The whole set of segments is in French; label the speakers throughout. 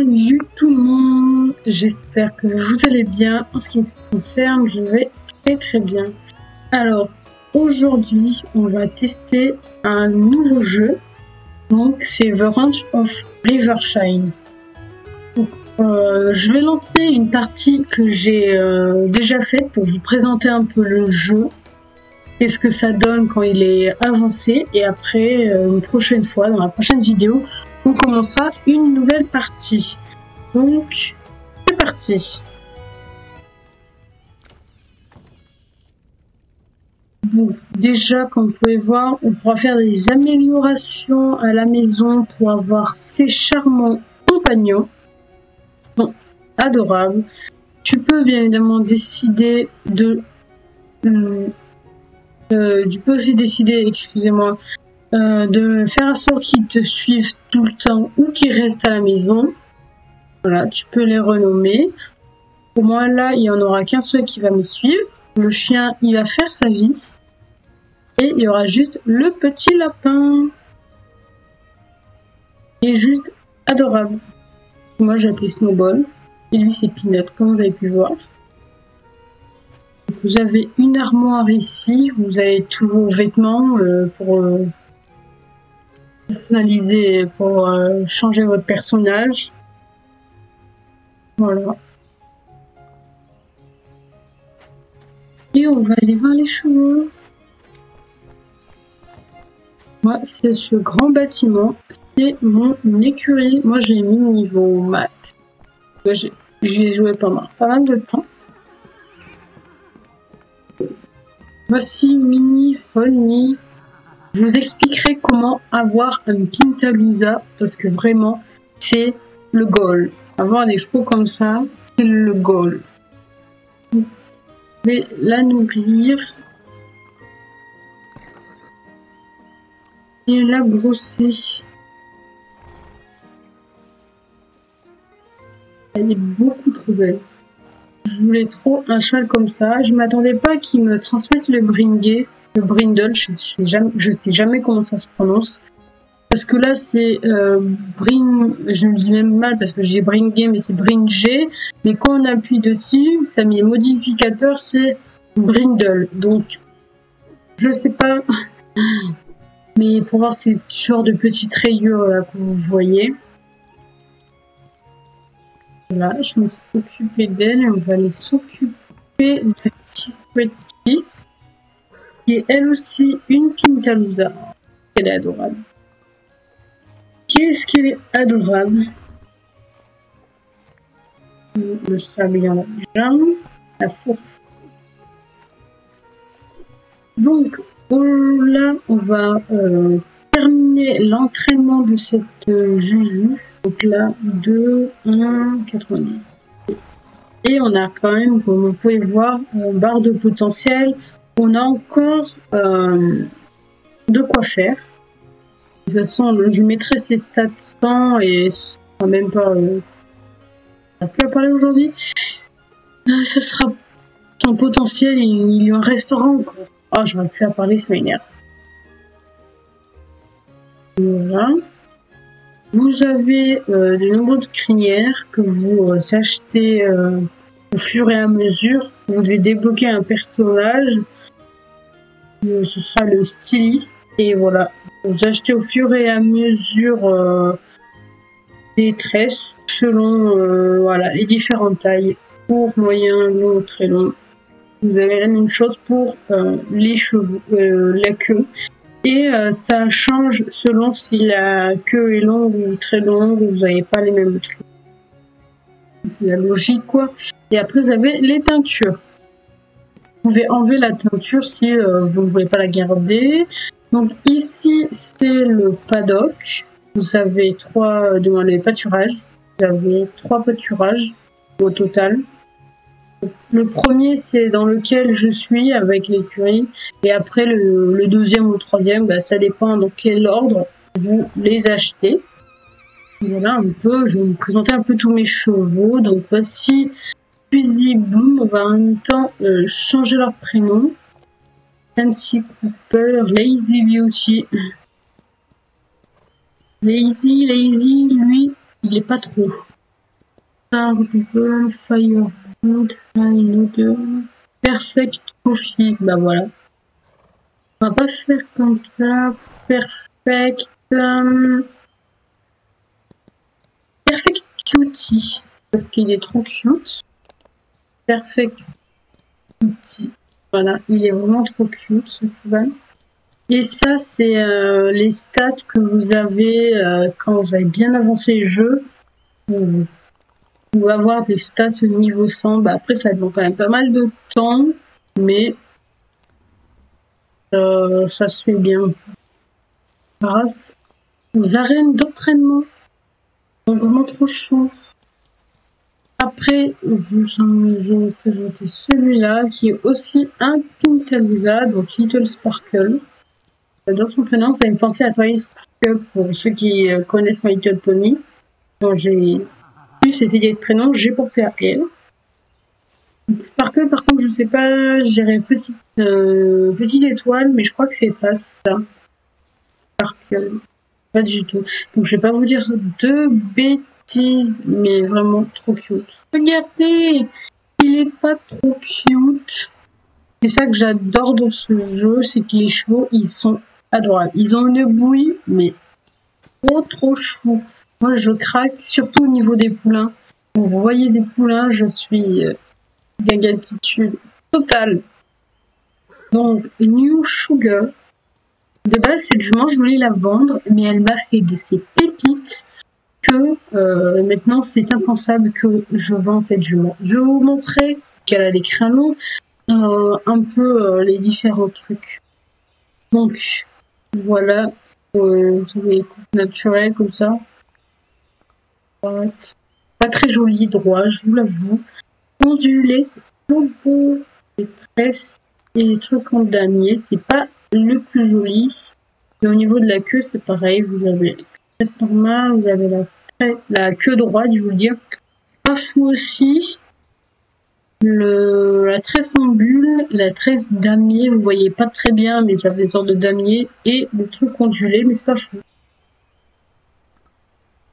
Speaker 1: Salut tout le monde, j'espère que vous allez bien. En ce qui me concerne, je vais très bien. Alors, aujourd'hui, on va tester un nouveau jeu. Donc, c'est The Ranch of Rivershine. Donc, je vais lancer une partie que j'ai déjà faite pour vous présenter un peu le jeu. Qu'est-ce que ça donne quand il est avancé. Et après, une prochaine fois, dans la prochaine vidéo, on commencera une nouvelle partie. Donc, c'est parti. Bon, déjà, comme vous pouvez voir, on pourra faire des améliorations à la maison pour avoir ces charmants compagnons. Bon, adorables. Tu peux bien évidemment décider de... tu peux aussi décider, excusez-moi, de faire en sorte qu'ils te suivent tout le temps ou qu'ils restent à la maison. Voilà, tu peux les renommer. Pour moi, là, il n'y en aura qu'un seul qui va me suivre. Le chien, il va faire sa vie. Et il y aura juste le petit lapin. Il est juste adorable. Moi, j'ai appelé Snowball. Et lui, c'est Peanut, comme vous avez pu voir. Vous avez une armoire ici. Vous avez tous vos vêtements pour personnaliser, pour changer votre personnage. Voilà. Et on va aller voir les chevaux. Moi, c'est ce grand bâtiment. C'est mon écurie. Moi, j'ai mis niveau max. J'y ai joué pendant pas mal de temps. Voici Mini Honey. Je vous expliquerai comment avoir un Pintalousa parce que vraiment, c'est le goal. Avoir des chevaux comme ça, c'est le goal. Je vais la nourrir et la brosser. Elle est beaucoup trop belle. Je voulais trop un cheval comme ça. Je m'attendais pas qu'il me transmette le Brindle. Le Brindle, je sais jamais comment ça se prononce. Parce que là, c'est je me dis même mal parce que j'ai Bringé, mais c'est Bringé. Mais quand on appuie dessus, ça met modificateur, c'est Brindle. Donc, je sais pas. Mais pour voir ces genres de petites rayures là que vous voyez. Voilà, je me suis occupée d'elle et on va aller s'occuper de Secret Kiss, qui est elle aussi une Pintalousa. Elle est adorable. Qu'est-ce qu'elle est adorable. Le sable, il y en a déjà. La fourche. Donc, là, on va terminer l'entraînement de cette Juju. Donc là, 2, 1, 90. Et on a quand même, comme vous pouvez voir, barre de potentiel. On a encore de quoi faire. De toute façon, je mettrai ses stats 100 et ça même pas... on n'a plus à parler aujourd'hui. Ce sera son potentiel, il y a un restaurant encore. Ah, j'aurais plus à parler, ça m'énerve. Voilà. Vous avez de nombreuses crinières que vous achetez au fur et à mesure. Vous devez débloquer un personnage. Ce sera le styliste. Et voilà. Vous achetez au fur et à mesure des tresses selon voilà, les différentes tailles. Court, moyen, long, très long. Vous avez la même chose pour les cheveux, la queue. Et ça change selon si la queue est longue ou très longue, vous n'avez pas les mêmes trucs. C'est la logique, quoi. Et après, vous avez les teintures. Vous pouvez enlever la teinture si vous ne voulez pas la garder. Donc ici, c'est le paddock. Vous avez les pâturages. Vous avez 3 pâturages au total. Le premier, c'est dans lequel je suis avec l'écurie. Et après, le deuxième ou le troisième, bah, ça dépend dans quel ordre vous les achetez. Voilà un peu, je vais vous présenter un peu tous mes chevaux. Donc voici Fusil Boom. On va en même temps changer leur prénom. Fancy Cooper, Lazy Beauty. Lazy, lui, il est pas trop. Starbull, Firewood, High Perfect Coffee. Bah voilà. On va pas faire comme ça. Perfect. Perfect Cutie. Parce qu'il est trop cute. Perfect Cutie. Voilà, il est vraiment trop cute ce cheval. Et ça, c'est les stats que vous avez quand vous avez bien avancé le jeu. Vous pouvez avoir des stats niveau 100. Bah, après, ça demande quand même pas mal de temps, mais ça se fait bien grâce aux arènes d'entraînement. C'est vraiment trop chou. Après, je vais présenter celui-là qui est aussi un Pintalisa, donc Little Sparkle. J'adore son prénom, ça me fait penser à Twilight Sparkle pour ceux qui connaissent My Little Pony. Quand j'ai vu cette idée de prénom, j'ai pensé à elle. Sparkle, par contre, je sais pas, je dirais petite étoile, mais je crois que c'est pas ça. Sparkle, pas du tout. Donc je vais pas vous dire de bêtises, mais vraiment trop cute. Regardez, il est pas trop cute. C'est ça que j'adore dans ce jeu, c'est que les chevaux, ils sont adorables. Ils ont une bouille, mais trop chou. Moi, je craque, surtout au niveau des poulains. Quand vous voyez des poulains, je suis gagatitude totale. Donc, New Sugar. De base, cette jument, je voulais la vendre, mais elle m'a fait de ces pépites que maintenant, c'est impensable que je vende cette jument. Je vais vous montrer qu'elle a des crins longs, un peu les différents trucs. Donc, voilà. Vous avez les coupes naturelles comme ça. Pas très joli, droit, je vous l'avoue. Ondulé, c'est trop beau. Les tresses et les trucs en damier, c'est pas le plus joli. Et au niveau de la queue, c'est pareil. Vous avez la tresse normale, vous avez la queue droite, je vous le dis. Pas fou aussi. La tresse en bulle, la tresse damier, vous voyez pas très bien, mais ça fait une sorte de damier. Et le truc ondulé, mais c'est pas fou.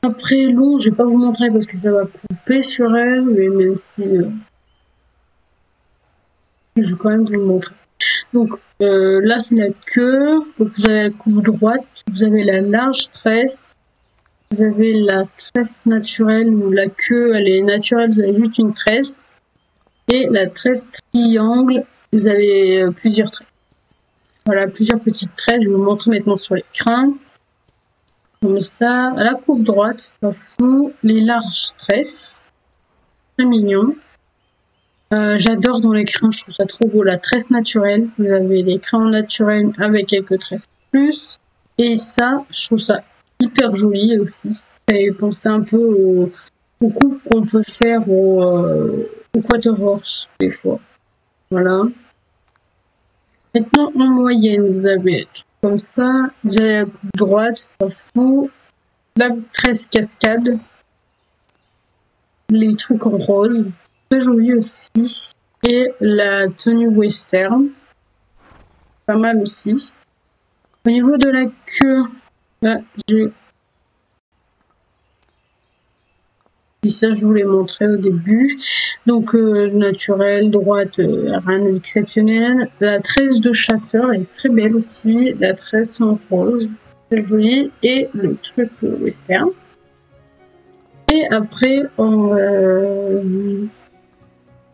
Speaker 1: Après long, je vais pas vous montrer parce que ça va couper sur elle, mais même si je vais quand même vous le montrer. Donc là c'est la queue, donc vous avez la coupe droite, vous avez la large tresse, vous avez la tresse naturelle où la queue elle est naturelle, vous avez juste une tresse, et la tresse triangle, vous avez plusieurs tresses. Voilà, plusieurs petites tresses, je vais vous montrer maintenant sur les crins. Comme ça, à la coupe droite, pas fou, les larges tresses, très mignon. J'adore dans les crins, je trouve ça trop beau, la tresse naturelle. Vous avez les crins naturels avec quelques tresses plus. Et ça, je trouve ça hyper joli aussi. Ça fait penser un peu au coupe qu'on peut faire au quarter horse des fois. Voilà. Maintenant, en moyenne, vous avez comme ça, vous avez la coupe droite, pas fou, la tresse cascade, les trucs en rose, très joli aussi, et la tenue western, pas mal aussi. Au niveau de la queue, là, et ça, je vous l'ai montré au début. Donc, naturel, droite, rien d'exceptionnel. La tresse de chasseur est très belle aussi. La tresse en rose, très jolie. Et le truc western. Et après, on a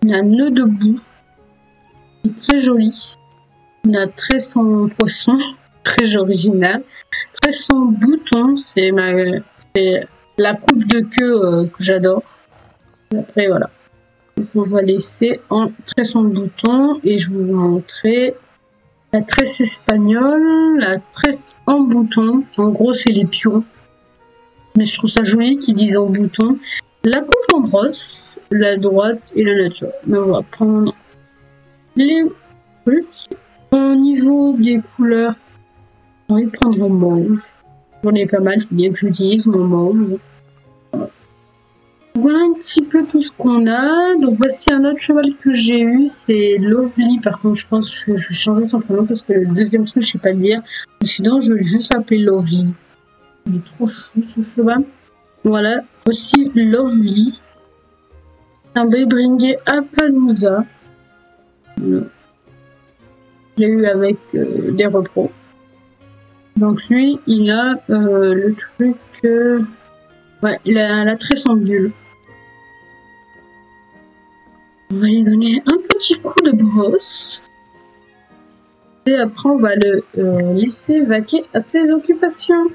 Speaker 1: un nœud de boue. Très joli. La tresse en poisson, très original. Tresse en bouton, c'est la coupe de queue que j'adore. Après, voilà. Donc, on va laisser en tresse en bouton et je vais vous montrer la tresse espagnole, la tresse en bouton. En gros, c'est les pions. Mais je trouve ça joli qu'ils disent en bouton. La coupe en brosse, la droite et la nature. Mais on va prendre les trucs. Au niveau des couleurs, on va prendre en mauve. J'en ai pas mal, il faut bien que j'utilise mon mauve. Voilà un petit peu tout ce qu'on a. Donc voici un autre cheval que j'ai eu, c'est Lovely. Par contre, je pense que je vais changer son prénom parce que le deuxième truc, je sais pas le dire. Sinon, je vais juste l'appeler Lovely. Il est trop chou ce cheval. Voilà, voici Lovely. un Beybringé Appaloosa. Je l'ai eu avec des repros. Donc lui, il a le truc... ouais, il a la tresse en bulle. On va lui donner un petit coup de brosse. Et après, on va le laisser vaquer à ses occupations.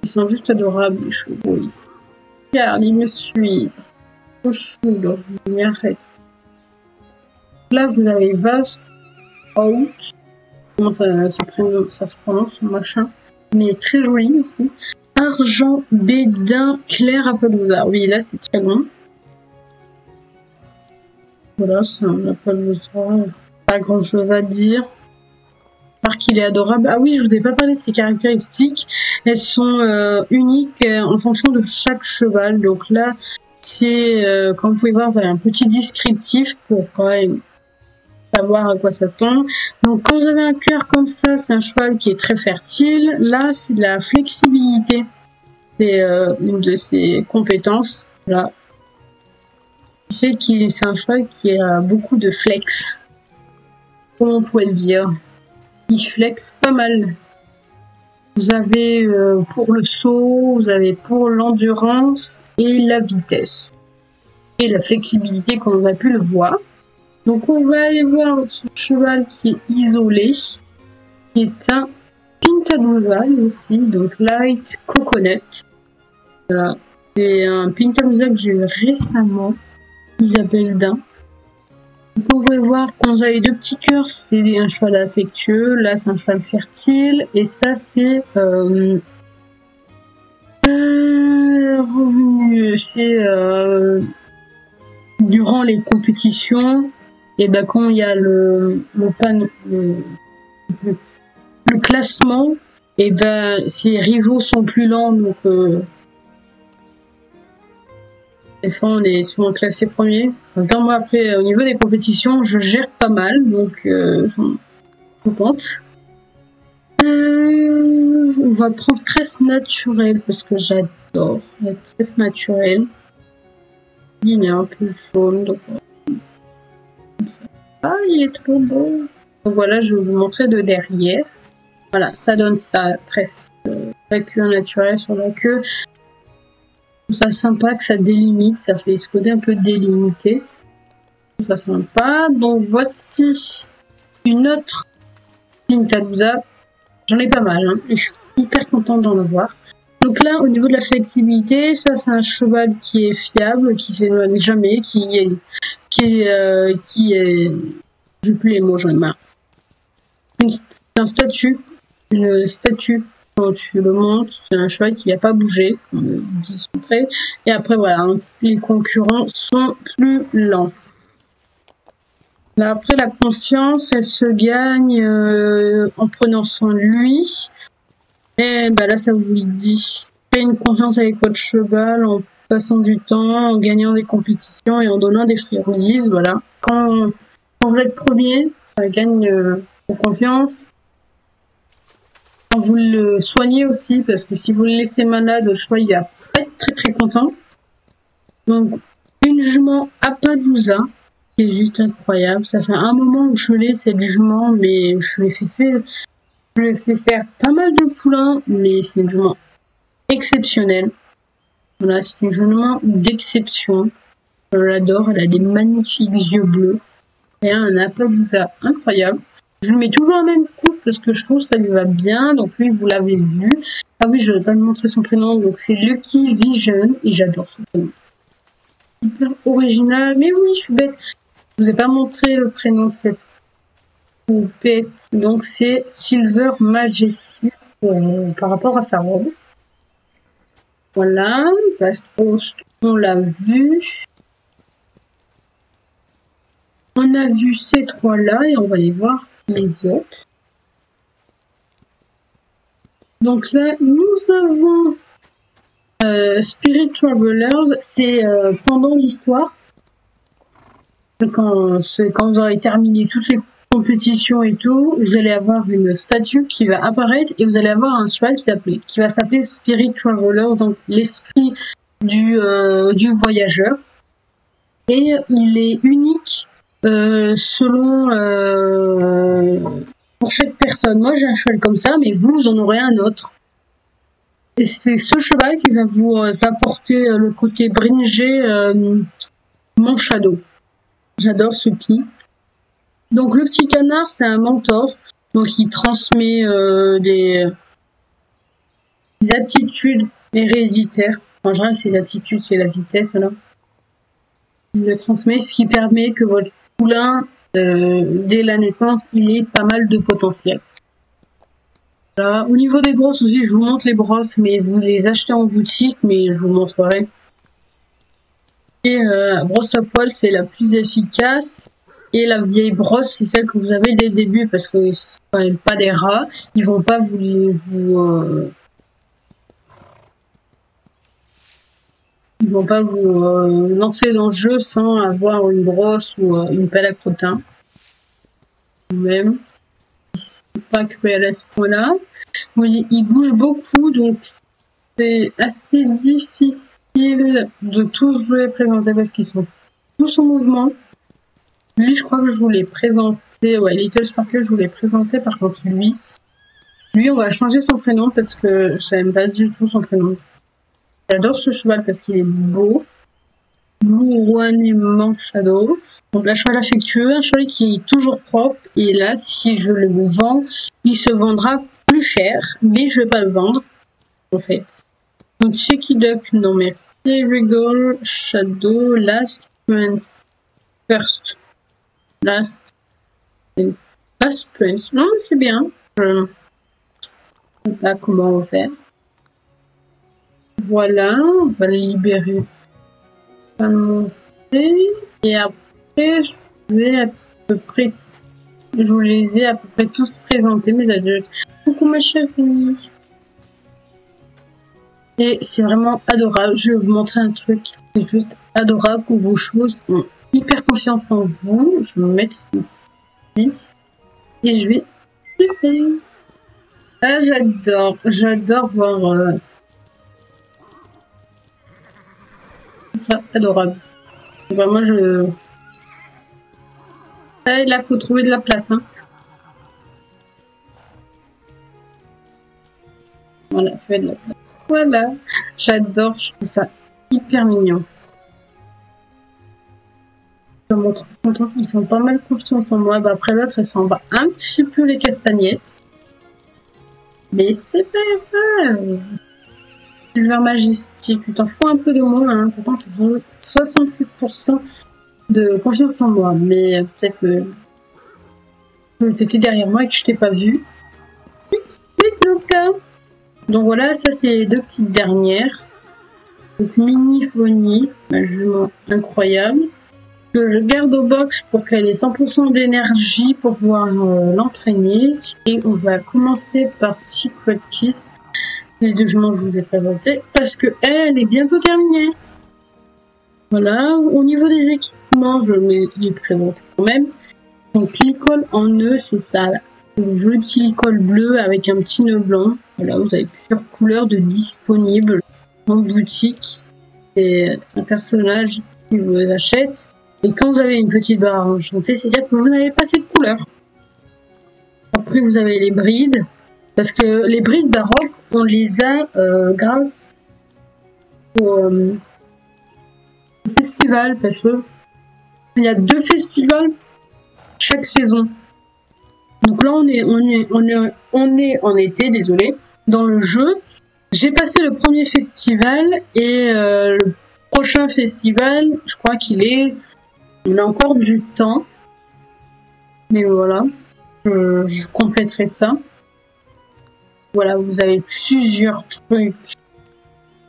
Speaker 1: Ils sont juste adorables, les chevaux ici. Regarde, ils me suivent. Trop chou, donc je m'y arrête. Là, vous avez Vast Out. Comment ça se prononce, machin. Mais très joli aussi. Argent Bédin Clair Appaloosa. Oui, là, c'est très bon. Voilà, c'est un Appaloosa. Pas grand chose à dire. Parce qu'il est adorable. Ah oui, je vous ai pas parlé de ses caractéristiques. Elles sont uniques en fonction de chaque cheval. Donc là, c'est, comme vous pouvez voir, vous avez un petit descriptif pour quand même savoir à quoi ça tombe. Donc quand vous avez un cœur comme ça, c'est un cheval qui est très fertile. Là, c'est de la flexibilité. C'est une de ses compétences. Là, fait qu'il c'est un cheval qui a beaucoup de flex. Comment on pourrait le dire? Il flex pas mal. Vous avez pour le saut, vous avez pour l'endurance et la vitesse. Et la flexibilité, comme on a pu le voir. Donc on va aller voir ce cheval qui est isolé, qui est un Pintalousa aussi, donc Light Coconut. Voilà. C'est un Pintalousa que j'ai eu récemment, Isabelle Dain. Vous pouvez voir quand vous avez deux petits cœurs, c'est un cheval affectueux, là c'est un cheval fertile, et ça c'est revenu, c'est durant les compétitions, et ben quand il y a le classement, et ben ses rivaux sont plus lents, donc des fois on est souvent classé premier. Dans moi après au niveau des compétitions, je gère pas mal, donc je suis contente. On va prendre tresse naturelle parce que j'adore la tresse naturelle. Il est un peu jaune, donc ah, il est trop beau. Donc voilà, je vais vous montrer de derrière. Voilà, ça donne ça, tresse la queue naturelle sur la queue. Ça sympa que ça délimite, ça fait ce côté un peu délimité. Ça sympa. Donc voici une autre Pintalousa. J'en ai pas mal, hein, et je suis hyper contente d'en avoir. Donc là, au niveau de la flexibilité, ça c'est un cheval qui est fiable, qui s'éloigne jamais, qui est, j'ai plus les mots, j'en ai marre. C'est un statut, une statue. Quand tu le montes, c'est un cheval qui n'a pas bougé, comme le dit son trait. Et après, voilà, hein, les concurrents sont plus lents. Là, après, la confiance, elle se gagne en prenant soin de lui. Et bah là, ça vous le dit. Créer une confiance avec votre cheval en passant du temps, en gagnant des compétitions et en donnant des friandises. Voilà. Quand vous êtes premier, ça gagne en confiance. Quand vous le soignez aussi, parce que si vous le laissez malade, le cheval il va pas être très très content. Donc, une jument Appaloosa, qui est juste incroyable. Ça fait un moment que je l'ai, cette jument, mais je lui ai fait faire pas mal de poulains, mais c'est une jument exceptionnelle. Voilà, c'est une jument d'exception. Je l'adore, elle a des magnifiques yeux bleus. Et un Appaloosa incroyable. Je lui mets toujours la même coupe parce que je trouve que ça lui va bien. Donc lui, vous l'avez vu. Ah oui, je vais pas lui montrer son prénom. Donc c'est Lucky Vision et j'adore son prénom. Hyper original. Mais oui, je suis bête. Je vous ai pas montré le prénom de cette poupette. Donc c'est Silver Majesty par rapport à sa robe. Voilà. Vastros, on l'a vu. On a vu ces trois-là et on va les voir les autres. Donc là, nous avons Spirit Travelers, c'est pendant l'histoire. Quand vous aurez terminé toutes les compétitions et tout, vous allez avoir une statue qui va apparaître et vous allez avoir un cheval qui va s'appeler Spirit Traveler, donc l'esprit du voyageur. et il est unique selon pour chaque personne. Moi, j'ai un cheval comme ça, mais vous en aurez un autre. Et c'est ce cheval qui va vous apporter le côté bringé mon shadow. J'adore ce pli. Donc le petit canard, c'est un mentor. Donc il transmet des aptitudes héréditaires. En général, c'est l'aptitude, c'est la vitesse, là. Il le transmet, ce qui permet que votre poulain, dès la naissance, il ait pas mal de potentiel. Voilà. Au niveau des brosses aussi, je vous montre les brosses, mais vous les achetez en boutique, mais je vous montrerai. Et brosse à poil, c'est la plus efficace. Et la vieille brosse, c'est celle que vous avez dès le début, parce que c'est quand même pas des rats. Ils vont pas ils vont pas vous lancer dans le jeu sans avoir une brosse ou une pelle à crottin. Même. Pas cruel à ce point-là. Oui, il bouge beaucoup, donc c'est assez difficile de tous vous les présenter parce qu'ils sont tous en mouvement. Lui, je crois que je vous l'ai présenté. Ouais, Little Sparkle, je vous l'ai présenté. Par contre, lui, on va changer son prénom parce que je n'aime pas du tout son prénom. J'adore ce cheval parce qu'il est beau. Louannement Shadow. Donc, la cheval affectueux, un cheval qui est toujours propre. Et là, si je le vends, il se vendra plus cher. Mais je vais pas le vendre, en fait. Donc, Cheeky Duck, non merci. Regal, Shadow, Last Prince. First. Last Prince. Non, c'est bien. Je ne sais pas comment on va faire. Voilà, on va le libérer. On va le monter. Et après, je vous les ai à peu près tous présentés, mes adultes. Coucou ma chérie. Et c'est vraiment adorable. Je vais vous montrer un truc. C'est juste adorable où vos choses ont hyper confiance en vous. Je vais me mettre ici. Et je vais kiffer. Ah, j'adore voir. Adorable. Vraiment, là, faut trouver de la place. Hein. Voilà, trouver de la place. Voilà. J'adore, je trouve ça hyper mignon. Ils sont pas mal confiants en moi. Bah, après l'autre, elle s'en va un petit peu les castagnettes. Mais c'est pas grave. Silver Majestic, tu t'en fous un peu de moi. Hein. Pourtant, tu veux 67% de confiance en moi. Mais peut-être que tu étais derrière moi et que je t'ai pas vu. C'est le cas. Donc voilà, ça c'est les deux petites dernières. Donc Mini Honey, un jument incroyable. Que je garde au box pour qu'elle ait 100% d'énergie pour pouvoir l'entraîner. Et on va commencer par Secret Kiss. Les deux juments que je vous ai présentés. Parce que elle est bientôt terminée. Voilà. Au niveau des équipements, je les présente quand même. Donc l'école en nœud, c'est ça là. Un joli petit licol bleu avec un petit nœud blanc. Voilà, vous avez plusieurs couleurs de disponibles en boutique. C'est un personnage qui vous les achète. Et quand vous avez une petite barre enchantée, c'est-à-dire que vous n'avez pas cette couleur. Après, vous avez les brides. Parce que les brides baroques, on les a grâce au festival. Parce que il y a 2 festivals chaque saison. Donc là, on est en été, désolé. Dans le jeu, j'ai passé le premier festival et le prochain festival, je crois il a encore du temps. Mais voilà, je compléterai ça. Voilà, vous avez plusieurs trucs.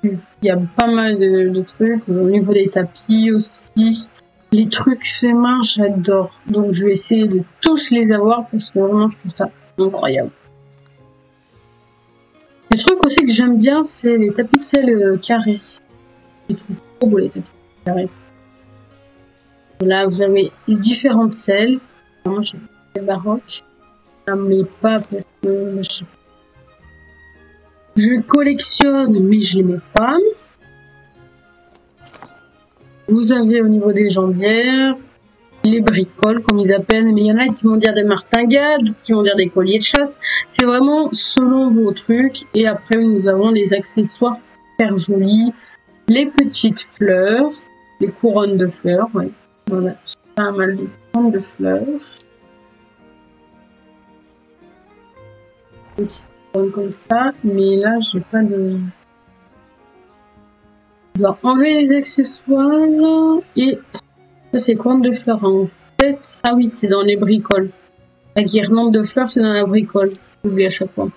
Speaker 1: Il y a pas mal de trucs. Au niveau des tapis aussi. Les trucs faits main, j'adore. Donc je vais essayer de tous les avoir parce que vraiment je trouve ça incroyable. Le truc aussi que j'aime bien, c'est les tapis de sel carrés. Je trouve trop beau les tapis de sel carrés. Là vous avez les différentes selles. Moi j'ai les baroques. Mais pas parce que je collectionne mais je les mets pas. Vous avez au niveau des jambières, les bricoles, comme ils appellent, mais il y en a qui vont dire des martingales, d'autres qui vont dire des colliers de chasse. C'est vraiment selon vos trucs. Et après, nous avons les accessoires super jolis, les petites fleurs, les couronnes de fleurs, ouais. Voilà, j'ai pas mal de couronnes de fleurs. Petites couronnes comme ça, mais là, j'ai pas de... Je dois enlever les accessoires et... Ça, c'est couronne de fleurs en fait. Ah oui, c'est dans les bricoles. La guirlande de fleurs, c'est dans la bricole. J'oublie à chaque fois.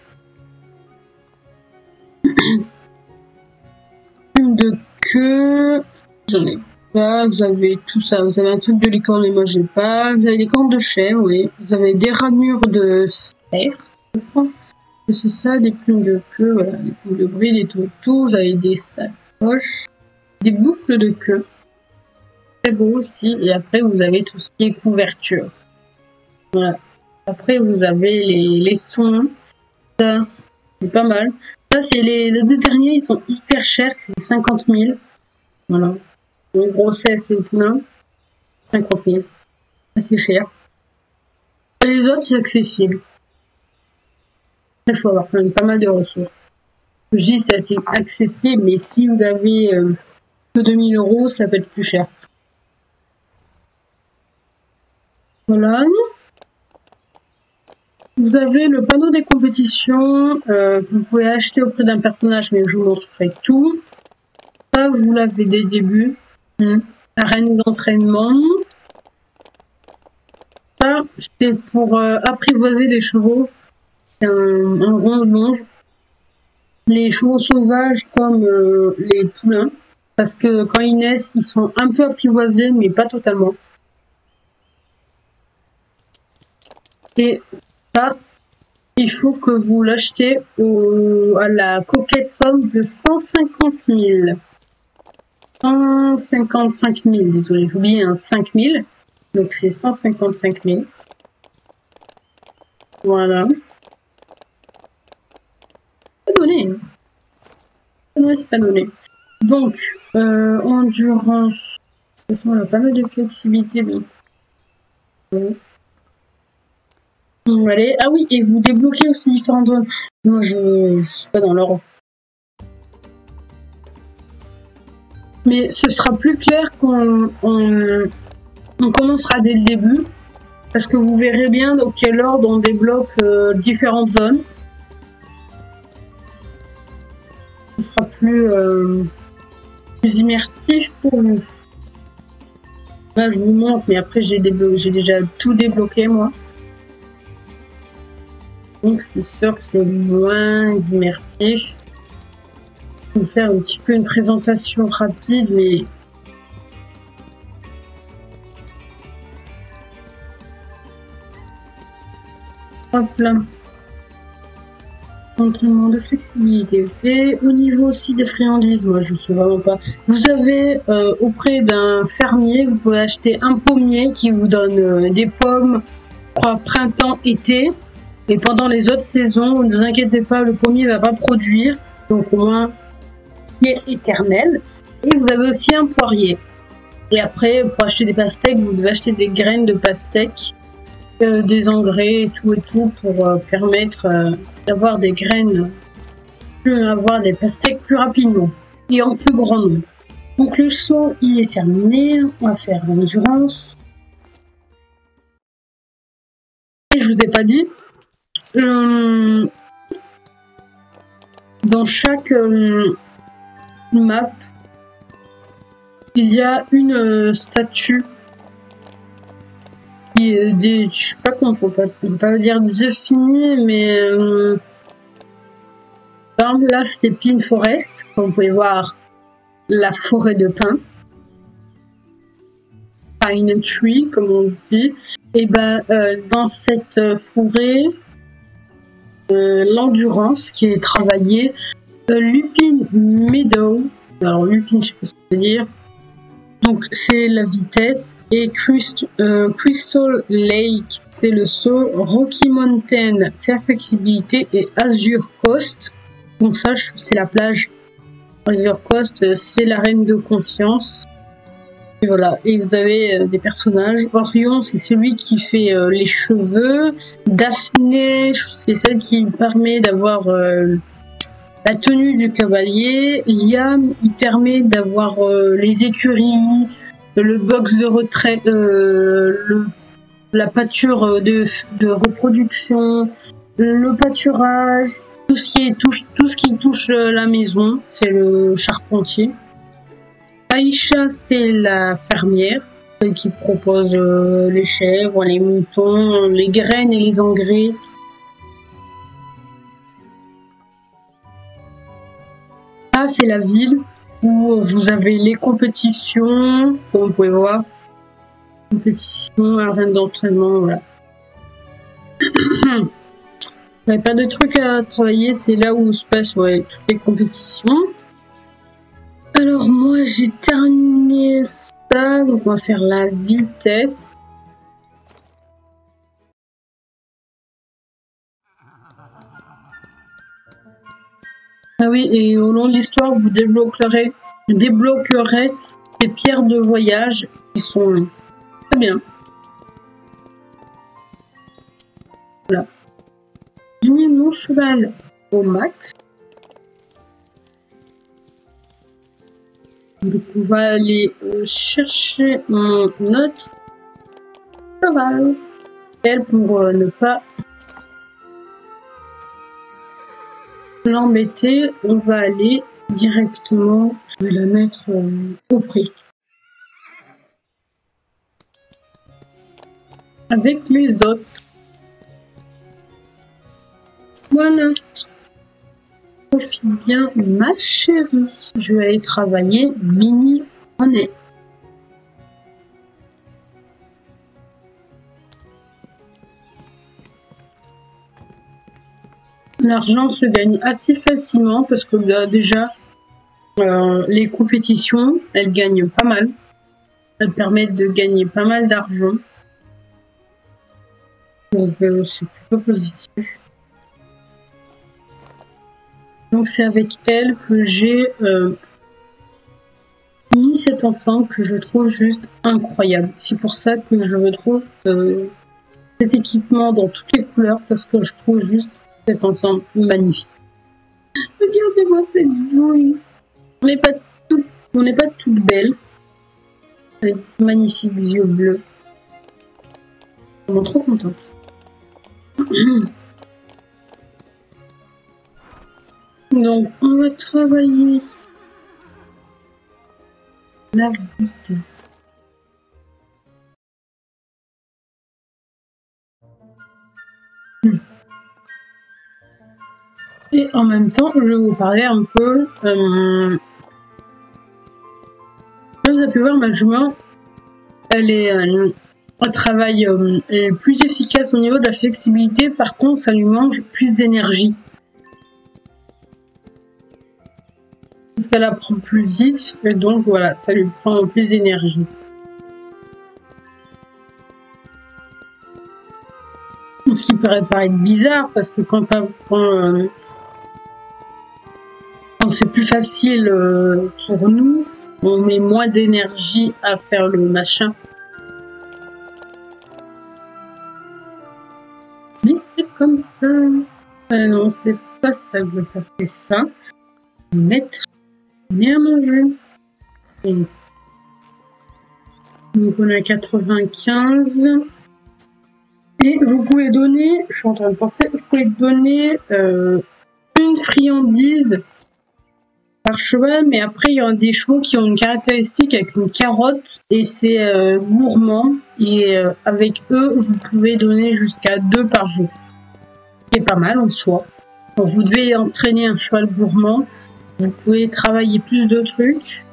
Speaker 1: Plume de queue. J'en ai pas. Vous avez tout ça. Vous avez un truc de licorne, mais moi, j'ai pas. Vous avez des cornes de chèvre, oui. Vous avez des ramures de cerf, je crois. C'est ça, des plumes de queue, voilà. Des plumes de bris, des toutous. Vous avez des sacoches. Des boucles de queue. Très beau aussi. Et après, vous avez tout ce qui est couverture. Voilà. Après, vous avez les sons. Ça, c'est pas mal. Ça, c'est les deux derniers, ils sont hyper chers. C'est 50 000. Voilà. Une grossesse et plein. 50 000. C'est cher. Et les autres, c'est accessible. Il faut avoir quand même pas mal de ressources. Je dis, c'est assez accessible, mais si vous avez que 2000 €, ça peut être plus cher. Voilà. Vous avez le panneau des compétitions que vous pouvez acheter auprès d'un personnage, mais je vous montrerai tout. Ça, vous l'avez dès le début. Arène d'entraînement. Ça, c'est pour apprivoiser les chevaux. C'est un rond longe. Les chevaux sauvages comme les poulains. Parce que quand ils naissent, ils sont un peu apprivoisés, mais pas totalement. Et ça, il faut que vous l'achetez à la coquette somme de 150 000. 155 000, désolé, j'ai oublié un 5 000. Donc c'est 155 000. Voilà. C'est pas donné. Non, c'est pas donné. Donc, endurance. De toute façon, on a pas mal de flexibilité. Mais... Allez. Ah oui, et vous débloquez aussi différentes zones. Moi, je suis pas dans l'ordre. Mais ce sera plus clair qu'on commencera dès le début. Parce que vous verrez bien dans quel ordre on débloque différentes zones. Ce sera plus immersif pour vous. Là, je vous montre, mais après, j'ai déjà tout débloqué, moi. Donc, c'est sûr que c'est moins immersif. Je vais vous faire un petit peu une présentation rapide, mais... Hop là. Entraînement de flexibilité fait. Au niveau aussi des friandises, moi je sais vraiment pas. Vous avez auprès d'un fermier, vous pouvez acheter un pommier qui vous donne des pommes printemps, été. Et pendant les autres saisons, ne vous inquiétez pas, le pommier va pas produire. Donc au moins, il est éternel. Et vous avez aussi un poirier. Et après, pour acheter des pastèques, vous devez acheter des graines de pastèques, des engrais et tout pour permettre d'avoir des graines, avoir des pastèques plus rapidement et en plus grand nombre. Donc le saut, il est terminé. On va faire l'endurance. Et je vous ai pas dit, dans chaque map, il y a une statue qui est je sais pas comment faut pas dire définie, mais par exemple là c'est Pine Forest, comme vous pouvez voir la forêt de pin, Pine Tree comme on dit. Et ben dans cette forêt, l'endurance qui est travaillée, Lupin Meadow, alors Lupin je sais pas ce que ça veut dire, donc c'est la vitesse, et Crystal Lake c'est le saut, Rocky Mountain c'est la flexibilité, et Azure Coast, donc ça c'est la plage, Azure Coast c'est l'arène de confiance, Et voilà, et vous avez des personnages. Orion, c'est celui qui fait les cheveux. Daphné, c'est celle qui permet d'avoir la tenue du cavalier. Liam, il permet d'avoir les écuries, le box de retrait, la pâture de reproduction, le pâturage, tout ce qui touche la maison, c'est le charpentier. Aïcha, c'est la fermière, celle qui propose les chèvres, les moutons, les graines et les engrais. Ah, c'est la ville où vous avez les compétitions, comme vous pouvez voir. Compétition, arène d'entraînement, voilà. Vous n'avez pas de trucs à travailler, c'est là où se passent toutes les compétitions. Alors moi j'ai terminé ça, donc on va faire la vitesse. Ah oui, et au long de l'histoire, vous débloquerez des pierres de voyage qui sont très bien. Voilà. J'ai mis mon cheval au max. Donc on va aller chercher mon autre cheval. Elle pour ne pas l'embêter, on va aller directement, je vais la mettre au prix. Avec les autres. Voilà. Profite bien, ma chérie. Je vais aller travailler mini monnaie. L'argent se gagne assez facilement parce que là, déjà, les compétitions, elles gagnent pas mal. Elles permettent de gagner pas mal d'argent. Donc, c'est plutôt positif. Donc, c'est avec elle que j'ai mis cet ensemble que je trouve juste incroyable. C'est pour ça que je retrouve cet équipement dans toutes les couleurs parce que je trouve juste cet ensemble magnifique. Regardez-moi cette bouille. On n'est pas toutes belles. Avec de magnifiques yeux bleus. Je suis trop contente. Donc, on va travailler la vitesse. Et en même temps, je vais vous parler un peu. Là, vous avez pu voir ma jument. Elle travaille elle est plus efficace au niveau de la flexibilité. Par contre, ça lui mange plus d'énergie. Parce qu'elle apprend plus vite. Et donc, voilà, ça lui prend plus d'énergie. Ce qui paraît paraître bizarre, parce que quand c'est plus facile pour nous, on met moins d'énergie à faire le machin. Mais c'est comme ça. Non, c'est pas ça que je veux faire, c'est ça. Mettre bien à manger. Et donc on a 95. Et vous pouvez donner, je suis en train de penser, vous pouvez donner une friandise par cheval, mais après il y a des chevaux qui ont une caractéristique avec une carotte et c'est gourmand. Et avec eux, vous pouvez donner jusqu'à 2 par jour. C'est pas mal en soi. Quand vous devez entraîner un cheval gourmand, vous pouvez travailler plus de trucs.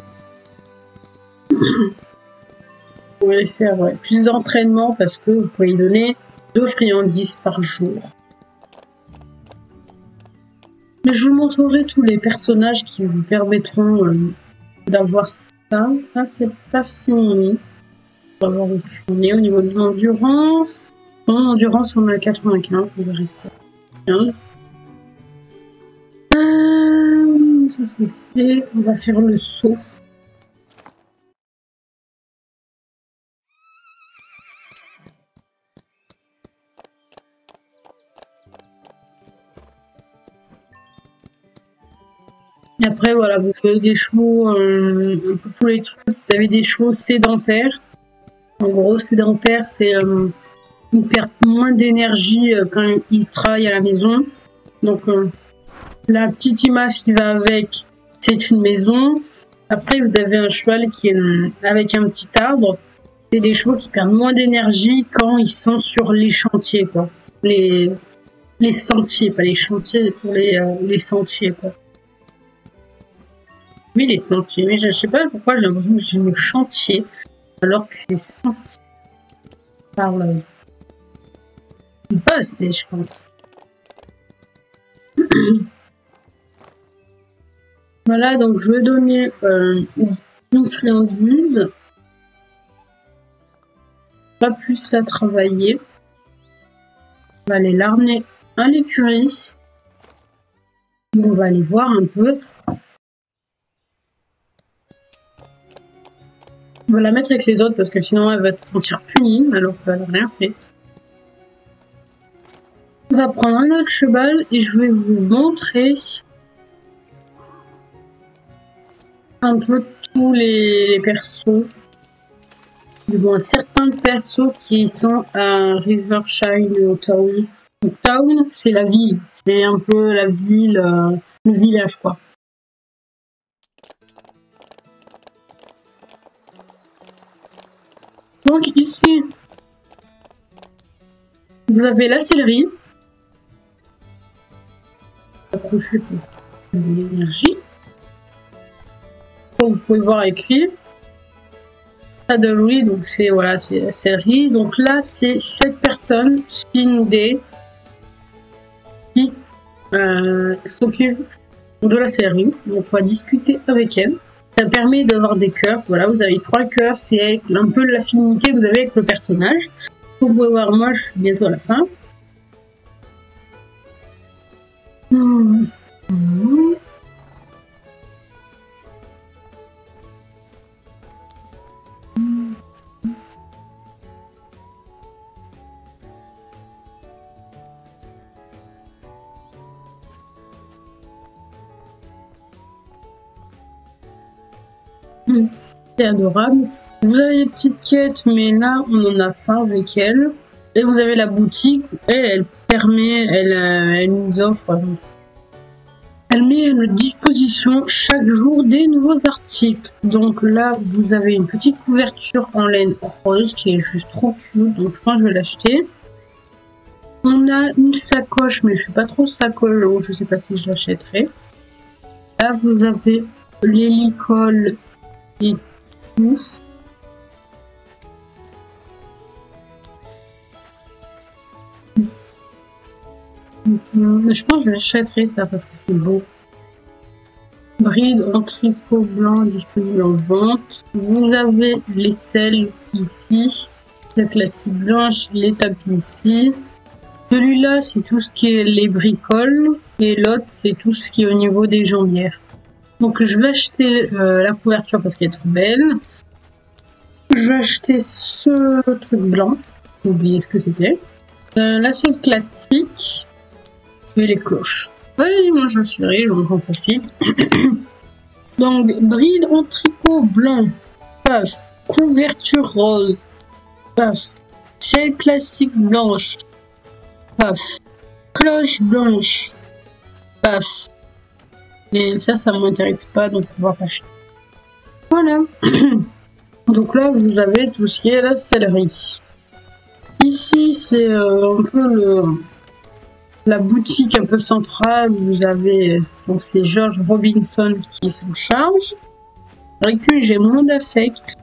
Speaker 1: Vous pouvez faire plus d'entraînement parce que vous pouvez donner 2 friandises par jour. Mais je vous montrerai tous les personnages qui vous permettront d'avoir ça. Ah, c'est pas fini. On va voir où on est au niveau de l'endurance. En endurance, on est à 95, on va rester à 15. Ça c'est fait. On va faire le saut. Après, voilà, vous avez des chevaux, un peu tous les trucs. Vous avez des chevaux sédentaires. En gros, sédentaire, c'est ils perdent moins d'énergie quand ils travaillent à la maison. Donc, la petite image qui va avec, c'est une maison. Après, vous avez un cheval qui est avec un petit arbre. C'est des chevaux qui perdent moins d'énergie quand ils sont sur les chantiers, quoi. Les sentiers, pas les chantiers, sur les sentiers, quoi. Oui, les sentiers. Mais je sais pas pourquoi j'ai l'impression que j'ai le chantier, alors que c'est sentier. Parle pas assez, je pense. Voilà, donc je vais donner une friandise. Pas plus à travailler. On va aller l'armer à l'écurie. On va aller voir un peu. On va la mettre avec les autres parce que sinon elle va se sentir punie alors qu'elle n'a rien fait. On va prendre un autre cheval et je vais vous montrer un peu tous les persos. Du moins certains persos qui sont à Rivershine Town. Donc, Town, c'est la ville. C'est un peu la ville, le village quoi. Donc ici, vous avez la céleri. Accroché pour de l'énergie. Vous pouvez voir écrit. Saddlery, donc c'est voilà, c'est la céleri. Donc là, c'est cette personne, Shinde, qui s'occupe de la céleri. Donc on va discuter avec elle. Ça permet d'avoir des cœurs. Voilà, vous avez 3 cœurs. C'est un peu l'affinité que vous avez avec le personnage. Vous pouvez voir, moi, je suis bientôt à la fin. C'est adorable. Vous avez des petites quêtes, mais là, on n'en a pas avec elle. Et vous avez la boutique, et elle permet, elle nous offre, elle met à notre disposition chaque jour des nouveaux articles. Donc là, vous avez une petite couverture en laine rose qui est juste trop cute, donc je pense que je vais l'acheter. On a une sacoche, mais je suis pas trop sacoche, donc je sais pas si je l'achèterai. Là, vous avez l'hélicole et tout. Je pense que je l'achèterai ça parce que c'est beau. Bride en tricot blanc disponible en vente. Vous avez les selles ici. La classique blanche, les tapis ici. Celui-là, c'est tout ce qui est les bricoles. Et l'autre, c'est tout ce qui est au niveau des jambières. Donc je vais acheter la couverture parce qu'elle est trop belle. Je vais acheter ce truc blanc. J'ai oublié ce que c'était. La selle classique. Et les cloches. Oui, moi je suis riche, donc j'en profite. Donc, bride en tricot blanc. Paf. Couverture rose. Paf. Selle classique blanche. Paf. Cloche blanche. Paf. Et ça m'intéresse pas, donc on va pas acheter. Voilà. Donc là, vous avez tout ce qui est la céleri. Ici, c'est un peu la boutique un peu centrale. Vous avez, donc c'est George Robinson qui s'en charge. Avec lui, j'ai moins d'affect.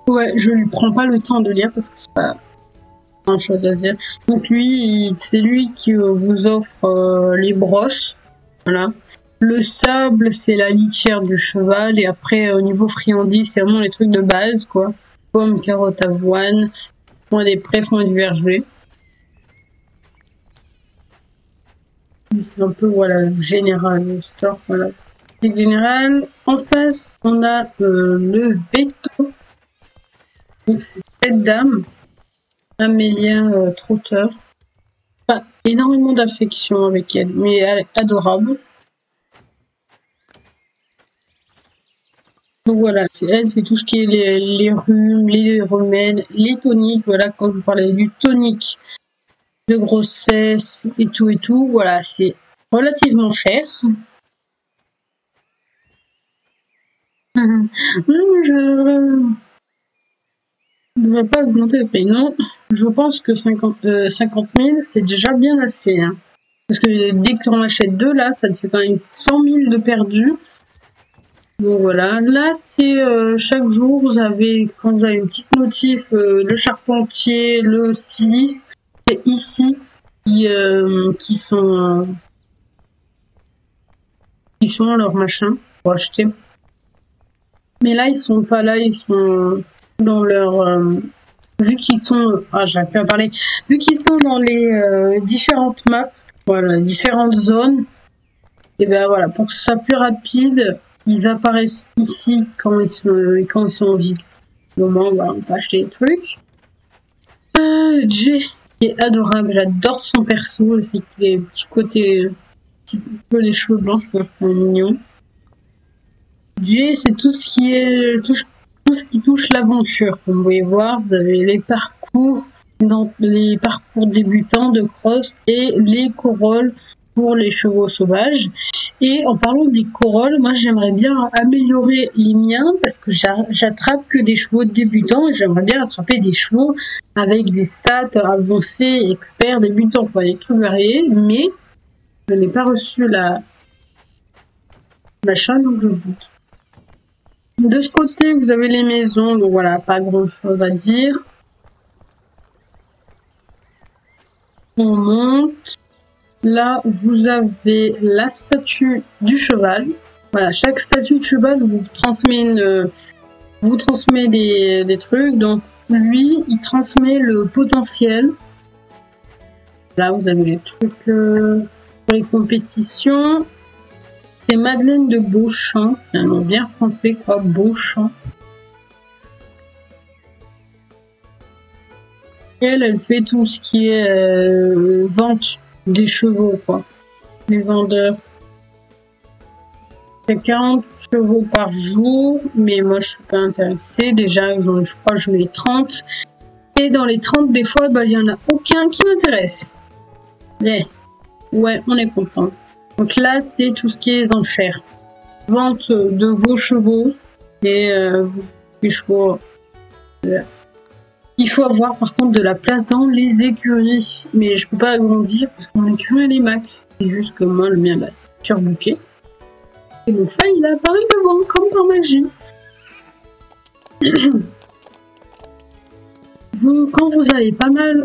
Speaker 1: Ouais, je lui prends pas le temps de lire parce que c'est pas grand chose à dire. Donc lui, c'est lui qui vous offre les brosses. Voilà. Le sable, c'est la litière du cheval. Et après, au niveau friandise, c'est vraiment les trucs de base, quoi. Pommes, carottes, avoine, foin des prés, foin du verger. C'est un peu, voilà, général, le store, voilà. C'est général. En face, on a le veto. Donc, c'est cette dame, Amélia Trotteur. Pas énormément d'affection avec elle, mais elle est adorable. Donc voilà, elle, c'est tout ce qui est les rhumes, les remèdes, les toniques. Voilà, quand je vous parlais du tonique de grossesse et tout, voilà, c'est relativement cher. Je ne devrais pas augmenter le prix. Non, je pense que 50 000, c'est déjà bien assez. Hein. Parce que dès qu'on achète deux, là, ça te fait quand même 100 000 de perdus. Donc voilà, là c'est chaque jour, vous avez, quand vous avez une petite notif, le charpentier, le styliste, c'est ici qui sont leurs machins pour acheter. Mais là ils sont pas là, ils sont dans leur vu qu'ils sont j'arrive pas à parler, vu qu'ils sont dans les différentes maps, voilà, différentes zones, et ben voilà, pour que ce soit plus rapide. Ils apparaissent ici quand ils sont en ville. Au moment où on va acheter des trucs. Jay, qui est adorable, j'adore son perso, c'est qu'il a un petit côté, un petit peu les cheveux blancs, je pense que c'est un mignon. Jay, c'est tout ce qui est, tout ce qui touche l'aventure. Comme vous pouvez voir, vous avez les parcours, dans les parcours débutants de cross et les corolles pour les chevaux sauvages. Et en parlant des corolles, moi j'aimerais bien améliorer les miens parce que j'attrape que des chevaux débutants et j'aimerais bien attraper des chevaux avec des stats avancés, experts, débutants, quoi, des trucs variés, mais je n'ai pas reçu la machin, donc je doute. De ce côté, vous avez les maisons, donc voilà, pas grand chose à dire. On monte. Là, vous avez la statue du cheval. Voilà, chaque statue de cheval vous transmet des trucs. Donc, lui, il transmet le potentiel. Là, vous avez les trucs pour les compétitions. C'est Madeleine de Beauchamp. C'est un nom bien français, quoi, Beauchamp. Elle fait tout ce qui est vente des chevaux, quoi. Les vendeurs. C'est 40 chevaux par jour, mais moi je suis pas intéressée. Déjà, je crois que je mets 30. Et dans les 30, des fois, il y en a aucun qui m'intéresse. Mais, ouais, on est content. Donc là, c'est tout ce qui est enchères. Vente de vos chevaux et les chevaux. Il faut avoir par contre de la place dans les écuries. Mais je peux pas agrandir parce que mon écurie elle est max. C'est juste que moi le mien c'est surbooké. Et mon fan il apparaît devant comme par magie. Quand vous avez pas mal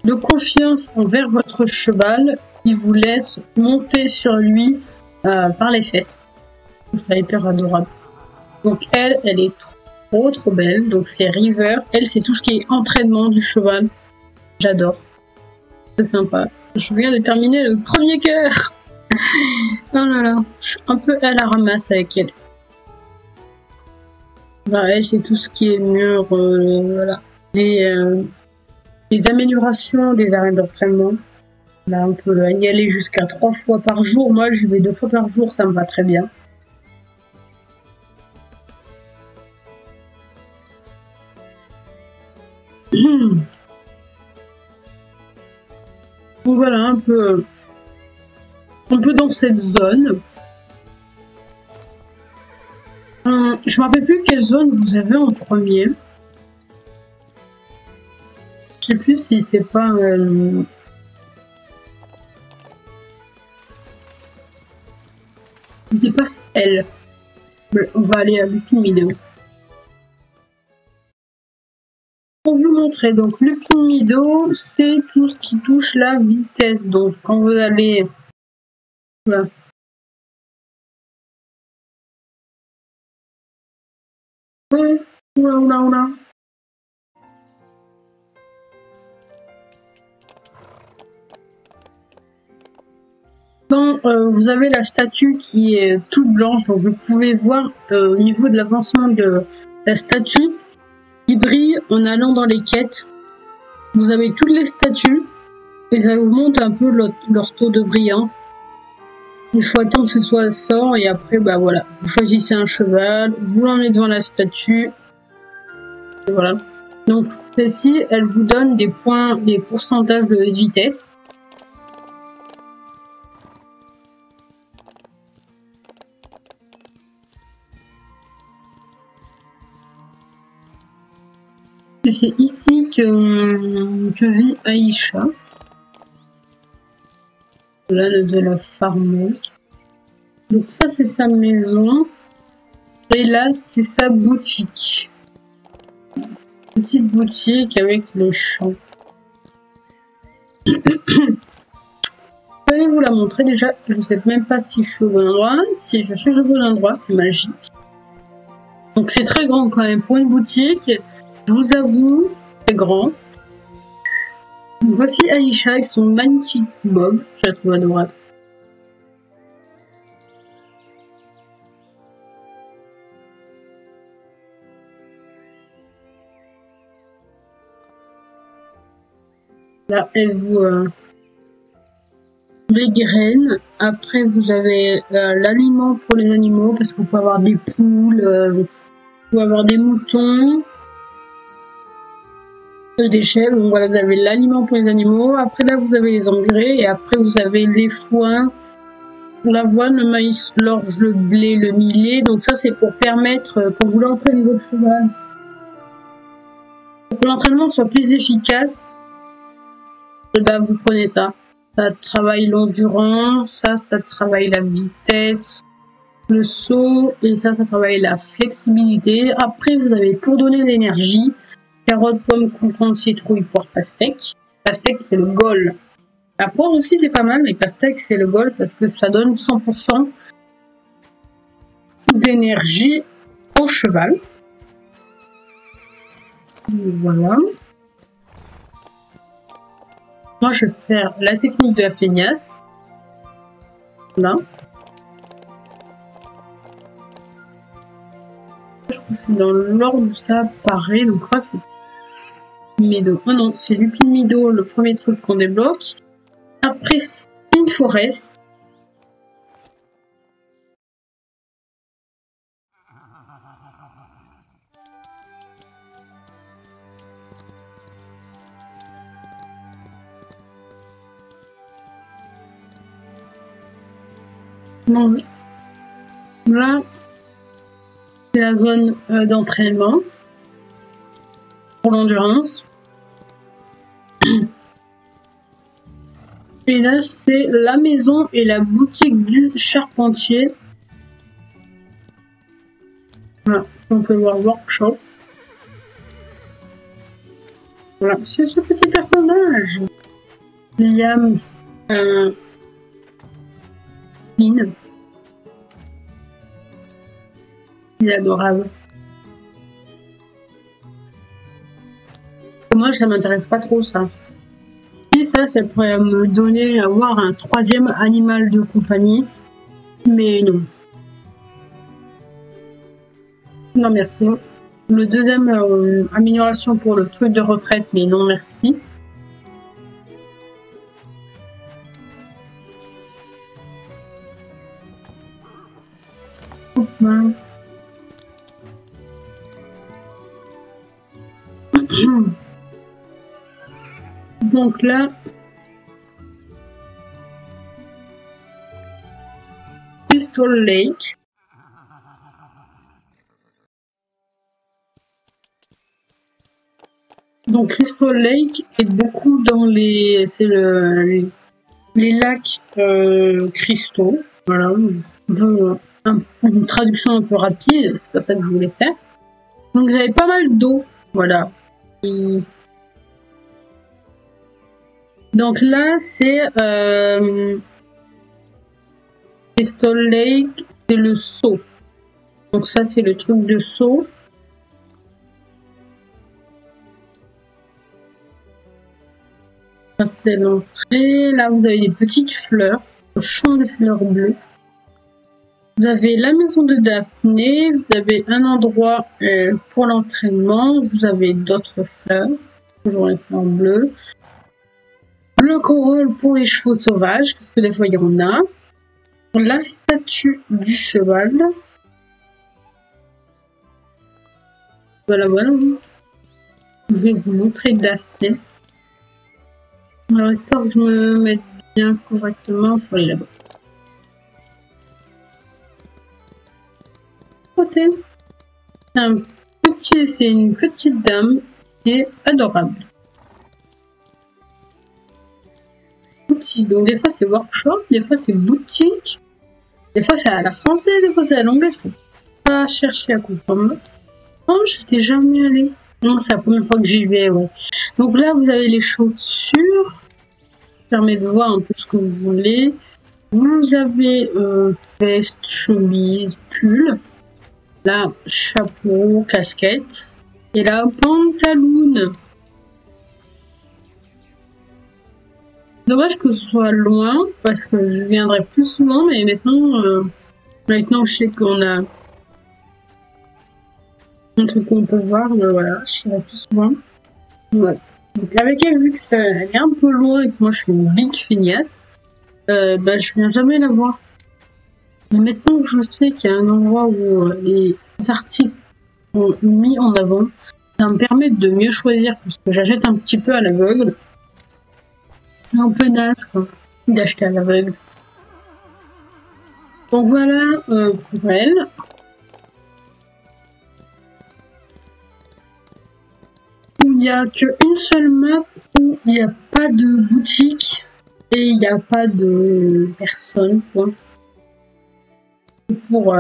Speaker 1: de confiance envers votre cheval, il vous laisse monter sur lui par les fesses. C'est hyper adorable. Donc elle est trop belle. Donc c'est River. Elle, c'est tout ce qui est entraînement du cheval. J'adore. C'est sympa. Je viens de terminer le premier cœur. Oh là là. Je suis un peu à la ramasse avec elle. Bah, elle, c'est tout ce qui est mur. Voilà. Les améliorations des arènes d'entraînement. Là, on peut y aller jusqu'à 3 fois par jour. Moi, je vais 2 fois par jour. Ça me va très bien. Donc voilà, un peu dans cette zone. Je me rappelle plus quelle zone vous avez en premier. Je sais plus si c'est pas... Si c'est pas elle. On va aller à Lupin Meadow. Pour vous montrer, donc Lupin Meadow, c'est tout ce qui touche la vitesse. Donc quand vous allez... Voilà. Oula. Quand vous avez la statue qui est toute blanche, donc vous pouvez voir au niveau de l'avancement de la statue qui brille en allant dans les quêtes. Vous avez toutes les statues et ça vous montre un peu leur taux de brillance. Il faut attendre que ce soit sort et après, bah voilà, vous choisissez un cheval, vous l'emmenez devant la statue. Et voilà. Donc celle-ci, elle vous donne des points, des pourcentages de vitesse. Et c'est ici que vit Aïcha. Là, de la farm. Donc ça, c'est sa maison. Et là, c'est sa boutique. Petite boutique avec les champs. Je vais vous la montrer déjà. Je sais même pas si je suis au bon endroit. Si je suis au bon endroit, c'est magique. Donc c'est très grand quand même pour une boutique. Je vous avoue, c'est grand. Voici Aïcha avec son magnifique bob. Je la trouve adorable. Là, elle vous les graines. Après, vous avez l'aliment pour les animaux parce que vous pouvez avoir des poules, vous pouvez avoir des moutons, des chèvres. Donc voilà, vous avez l'aliment pour les animaux. Après, là, vous avez les engrais et après, vous avez les foins, l'avoine, le maïs, l'orge, le blé, le millet. Donc ça, c'est pour permettre, quand vous voulez entraîner votre cheval, pour que l'entraînement soit plus efficace. Et ben, vous prenez ça. Ça travaille l'endurance, ça travaille la vitesse, le saut, et ça travaille la flexibilité. Après, vous avez pour donner l'énergie, carotte, pomme, concombre, citrouille, poire, pastèque. Pastèque, c'est le goal. La poire aussi, c'est pas mal, mais pastèque, c'est le goal parce que ça donne 100% d'énergie au cheval. Voilà. Moi, je vais faire la technique de la feignasse. Là. Je crois que c'est dans l'ordre où ça apparaît. Donc, je crois que c'est Mido. Oh non, c'est Lupin Mido, le premier truc qu'on débloque. Après, c'est une forest. Bon, là, c'est la zone d'entraînement pour l'endurance. Et là, c'est la maison et la boutique du charpentier. Voilà, on peut voir workshop. Voilà, c'est ce petit personnage. Liam. Lynn. Il est adorable. Moi, ça m'intéresse pas trop, ça. Et ça pourrait me donner, avoir un troisième animal de compagnie. Mais non. Non, merci. Le deuxième, amélioration pour le truc de retraite, mais non, merci. Donc là, Crystal Lake. Donc Crystal Lake est beaucoup dans les, c'est les lacs cristaux. Voilà, une traduction un peu rapide, c'est pas ça que je voulais faire. Donc vous avez pas mal d'eau, voilà. Et donc là, c'est Crystal Lake, c'est le saut. Donc ça, c'est le truc de saut. Ça, c'est l'entrée. Là, vous avez des petites fleurs, un champ de fleurs bleues. Vous avez la maison de Daphné, vous avez un endroit pour l'entraînement, vous avez d'autres fleurs, toujours les fleurs bleues. Le corolle pour les chevaux sauvages, parce que des fois il y en a. la statue du cheval. Voilà, voilà. Je vais vous montrer Daphné. Alors, histoire que je me mette bien correctement, il faut aller là-bas. Côté. C'est une petite dame qui est adorable. Donc des fois c'est workshop, des fois c'est boutique, des fois c'est à la française, des fois c'est à l'anglaise. Faut pas chercher à comprendre. Oh, j'étais jamais allée. Non, c'est la première fois que j'y vais, ouais. Donc là, vous avez les chaussures. Ça permet de voir un peu ce que vous voulez. Vous avez veste, chemise, pull. Là, chapeau, casquette. Et là, pantaloon. Dommage que ce soit loin, parce que je viendrai plus souvent, mais maintenant je sais qu'on a un truc qu'on peut voir, mais voilà, je serai plus souvent. Voilà. Donc avec elle, vu que ça elle est un peu loin et que moi je suis une big feignasse, je viens jamais la voir. Mais maintenant que je sais qu'il y a un endroit où les articles sont mis en avant, ça me permet de mieux choisir, parce que j'achète un petit peu à l'aveugle. C'est un peu naze, quoi, d'acheter à l'aveugle. Donc voilà pour elle. Il n'y a qu'une seule map où il n'y a pas de boutique et il n'y a pas de personne, quoi. Pour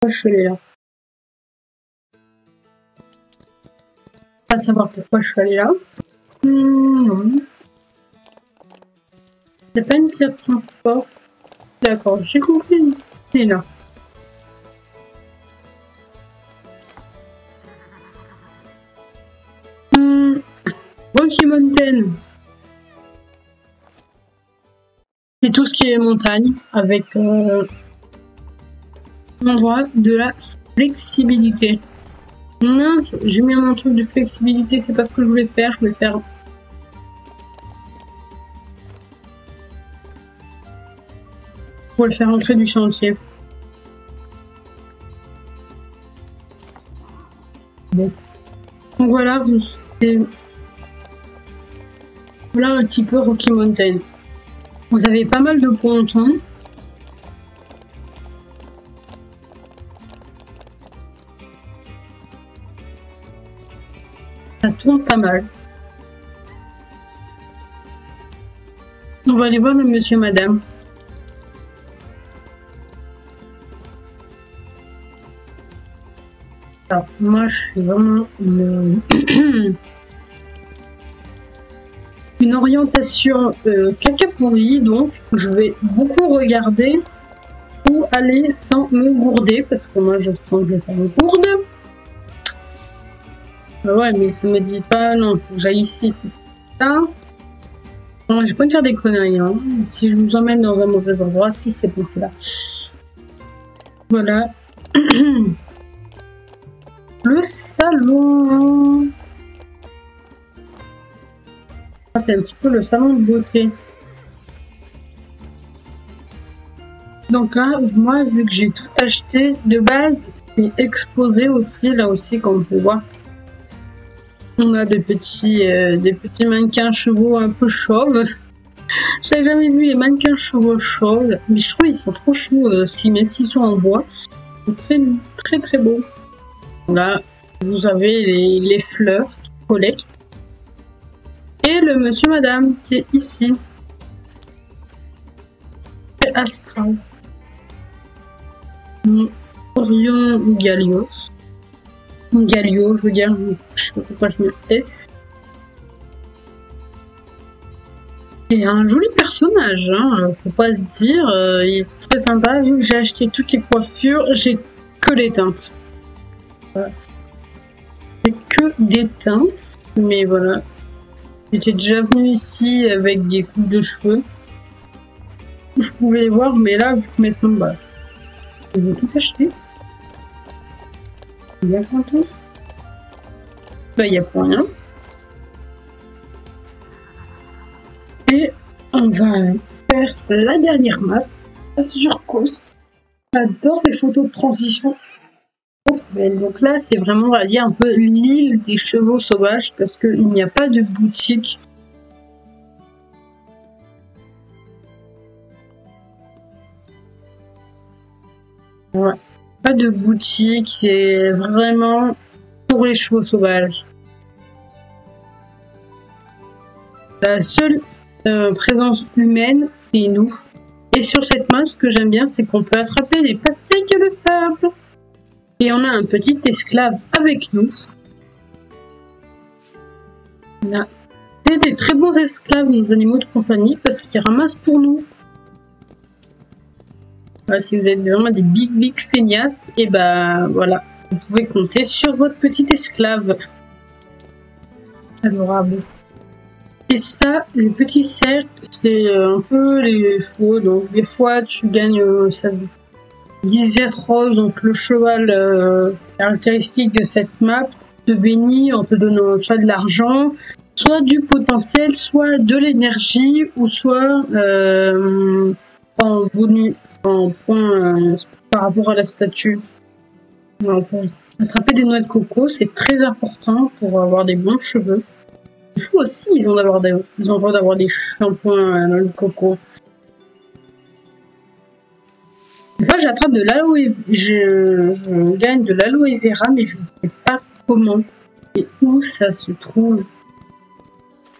Speaker 1: je suis allée là. Pas savoir pourquoi je suis allée là. Non. C'est pas une carte de transport. D'accord, j'ai compris. C'est là. Rocky Mountain. C'est tout ce qui est montagne avec l'endroit de la flexibilité. Mince, j'ai mis mon truc de flexibilité, c'est pas ce que je voulais faire. Je voulais faire. Pour le faire entrer du chantier. Bon. Donc voilà, voilà un petit peu Rocky Mountain. Vous avez pas mal de pontons. Ça tourne pas mal. On va aller voir le monsieur madame. Alors, moi, je suis vraiment une orientation caca pourri, donc je vais beaucoup regarder où aller sans me gourder, parce que moi, je sens que je vais faire une gourde. Ouais, mais ça me dit pas, non, faut que j'aille ici, c'est ça. Bon, je vais pas me faire des conneries, hein. Si je vous emmène dans un mauvais endroit, si c'est bon, c'est là. Voilà. Le salon. Ah, c'est un petit peu le salon de beauté. Donc là, moi, vu que j'ai tout acheté de base, c'est exposé aussi, là aussi, comme on peut voir. On a des petits mannequins chevaux un peu chauves. J'avais jamais vu les mannequins chevaux chauves, mais je trouve qu'ils sont trop choux, même s'ils sont en bois. Ils sont très, très, très beaux. Là, vous avez les fleurs qui collectent. Et le monsieur madame qui est ici. C'est Astral. Orion Gallios. Gallio, je veux dire, je sais pas pourquoi je mets S. Et un joli personnage, hein, faut pas le dire, il est très sympa. Vu que j'ai acheté toutes les coiffures, j'ai que les teintes. Voilà. J'ai que des teintes, mais voilà. J'étais déjà venue ici avec des coupes de cheveux. Je pouvais les voir, mais là, vu que maintenant, bah, je vais tout acheter. Il y a quoi tout? Bah, il n'y a pour rien. Et on va faire la dernière map. Sur Cos. J'adore les photos de transition. Donc là, c'est vraiment, on va dire, un peu l'île des chevaux sauvages parce qu'il n'y a pas de boutique. Ouais. Pas de boutique, c'est vraiment pour les chevaux sauvages. La seule présence humaine, c'est nous. Et sur cette map, ce que j'aime bien, c'est qu'on peut attraper des pastèques de sable. Et on a un petit esclave avec nous. C'est des très bons esclaves, nos animaux de compagnie, parce qu'ils ramassent pour nous. Si vous êtes vraiment des big feignasses, et bah voilà, vous pouvez compter sur votre petit esclave. Adorable. Et ça, les petits cercles, c'est un peu les chevaux, donc des fois tu gagnes ça disette rose, donc le cheval caractéristique de cette map, te bénit en te donnant soit de l'argent, soit du potentiel, soit de l'énergie, ou soit en bonus. En point par rapport à la statue. On peut attraper des noix de coco, c'est très important pour avoir des bons cheveux. Les chevaux aussi, ils ont le droit d'avoir des shampoings à noix de coco. Des fois, j'attrape de l'aloe, je gagne de l'aloe vera, mais je ne sais pas comment et où ça se trouve.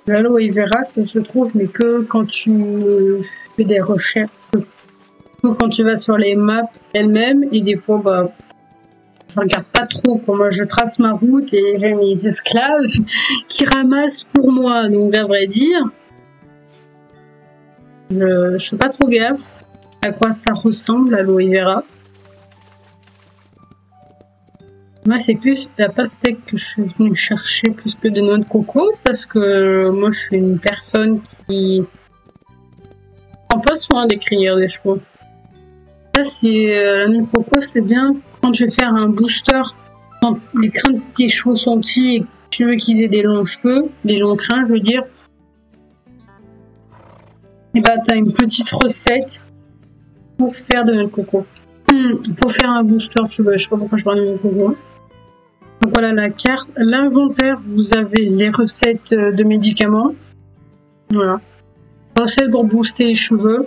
Speaker 1: L'aloe vera, ça se trouve, mais que quand tu fais des recherches. Quand tu vas sur les maps elles-mêmes, et des fois, bah, je regarde pas trop. Pour moi, je trace ma route et j'ai mes esclaves qui ramassent pour moi. Donc, à vrai dire, je fais pas trop gaffe à quoi ça ressemble, l'aloe vera. Moi, c'est plus la pastèque que je suis venue chercher plus que des noix de coco, parce que moi, je suis une personne qui prend pas soin des crinières des chevaux. Là, c'est la noix de coco, c'est bien quand je vais faire un booster, quand les crins de tes chevaux sont petits et que tu veux qu'ils aient des longs cheveux, des longs crins, je veux dire. Et bah, t'as une petite recette pour faire de noix de coco. Pour faire un booster, je sais pas pourquoi je parle de noix de coco. Donc voilà la carte. L'inventaire, vous avez les recettes de médicaments. Voilà. Recettes pour booster les cheveux.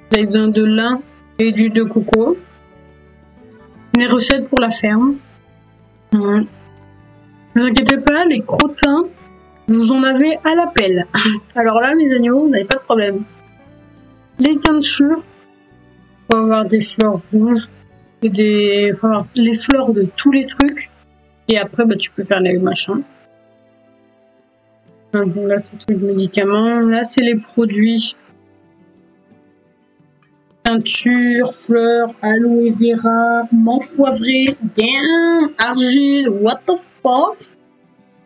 Speaker 1: Vous avez besoin de lin et d'huile de coco. Les recettes pour la ferme. Ne vous inquiétez pas, les crottins, vous en avez à la pelle. Alors là, mes agneaux, vous n'avez pas de problème. Les teintures, il faut avoir des fleurs rouges, et faut avoir les fleurs de tous les trucs. Et après, bah, tu peux faire les machins. Donc là, c'est tout le médicament. Là, c'est les produits. Teinture, fleurs, aloe vera, menthe poivrée, bien, argile, what the fuck?